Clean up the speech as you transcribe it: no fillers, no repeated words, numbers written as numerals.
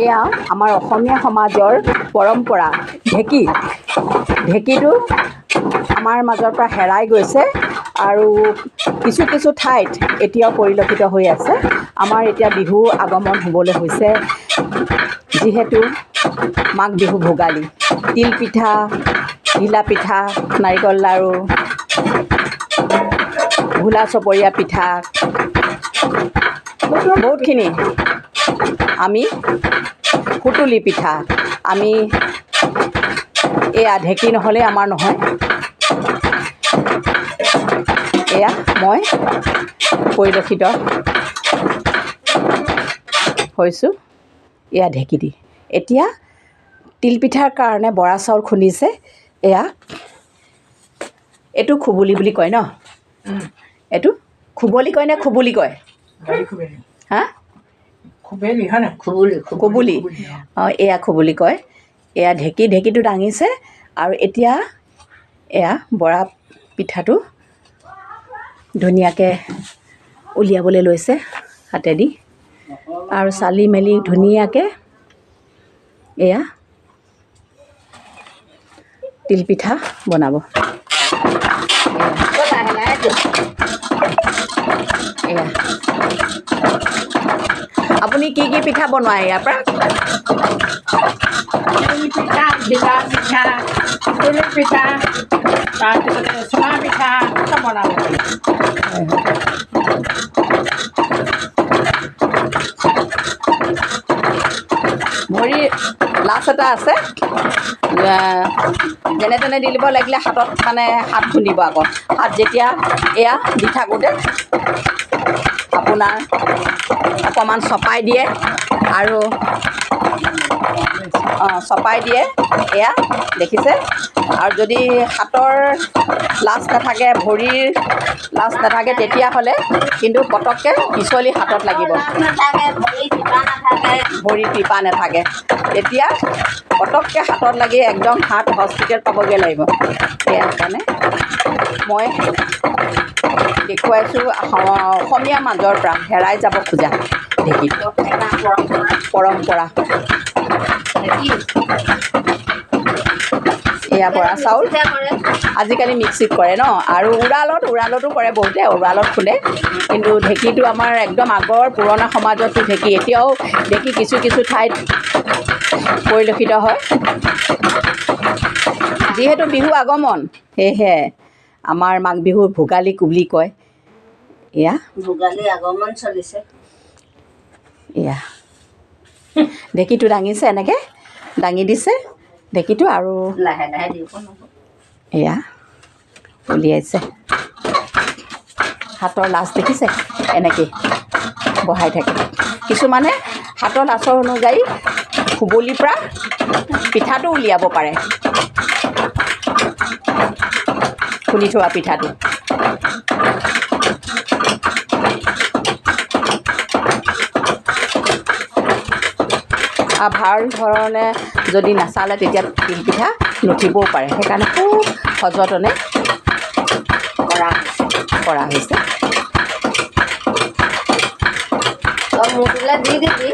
এয়া আমাৰ অসমীয়া সমাজৰ পৰম্পৰা ঢেঁকীটো আমাৰ মাজৰ পৰা হেৰাই গৈছে আৰু কিছু কিছু ঠাইত এতিয়াও পৰিলক্ষিত হৈ আছে। আমাৰ এতিয়া বিহু আগমন হ'বলৈ হৈছে, যিহেতু মাঘ বিহু ভোগালী। তিল পিঠা, ঘিলা পিঠা, নাৰিকল লাড়ু, ঘোলা চপৰীয়া পিঠা, বহুতখিনি। আমি সুতুলি পিঠা, আমি এয়া ঢেঁকী নহ'লে আমাৰ নহয়। এয়া মই পৰিলক্ষিত হৈছোঁ এয়া ঢেঁকী দি। এতিয়া তিলপিঠাৰ কাৰণে বৰা চাউল খুন্দিছে। এয়া এইটো খুবুলি বুলি কয় ন? এইটো খুবলি কয় নে খুবুলি কয়? হা? খুবুলি। অঁ, এয়া খুবুলি কয়। এয়া ঢেঁকীটো দাঙিছে আৰু এতিয়া এয়া বৰা পিঠাটো ধুনীয়াকৈ উলিয়াবলৈ লৈছে হাতেদি আৰু চালি মেলি ধুনীয়াকৈ এয়া তিলপিঠা বনাব। এয়া আপুনি কি কি পিঠা বনোৱাই ইয়াৰ পৰা? পিঠা, ভিলা পিঠা, সুতুলি পিঠা, তাৰপিছতে চুঙা পিঠা চব বনাব পাৰি। ভৰি লাচ এটা আছে, যেনে তেনে দি দিব লাগিলে হাতত, মানে হাত খুন্দিব আকৌ। হাত যেতিয়া এয়া দি থাকোঁতে আপোনাৰ অকণমান চপাই দিয়ে আৰু চপাই দিয়ে, এয়া দেখিছে। আৰু যদি হাতৰ লাজ নাথাকে, ভৰিৰ লাজ নাথাকে, তেতিয়াহ'লে কিন্তু পটককৈ পিছলি হাতত লাগিব। ভৰিত টিপা নাথাকে, তেতিয়া পটককৈ হাতত লাগি একদম হাত হস্পিটেল পাবগৈ লাগিব। সেয়া কাৰণে মই দেখুৱাইছোঁ অসমীয়া মাজৰ পৰা হেৰাই যাব খোজা ঢেঁকীটো পৰম্পৰা। এয়া বৰা চাউল আজিকালি মিক্সিত কৰে ন, আৰু উৰালতো কৰে বহুতে, উৰালত খুন্দে। কিন্তু ঢেঁকীটো আমাৰ একদম আগৰ পুৰণা সমাজতো ঢেঁকী, এতিয়াও ঢেঁকী কিছু কিছু ঠাইত পৰিলক্ষিত হয়। যিহেতু বিহু আগমন, সেয়েহে আমাৰ মাঘ বিহু ভোগালী বুলি কয়। এয়া ভোগালী আগমন চলিছে। এয়া ঢেঁকীটো দাঙিছে, এনেকৈ দাঙি দিছে ঢেঁকীটো আৰু লাহে লাহে দিব। এয়া উলিয়াইছে। হাতৰ লাচ দেখিছে, এনেকৈ বহাই থাকে। কিছুমানে হাতৰ লাচৰ অনুযায়ী খুবলিৰ পৰা পিঠাটো উলিয়াব পাৰে, খুন্দি থোৱা পিঠাটো। আৰু ভাল ধৰণে যদি নাচালে তেতিয়া তিলপিঠা নুঠিবও পাৰে। সেইকাৰণে খুব সযতনে কৰা হৈছে। মোৰটোলৈ দি দিবি।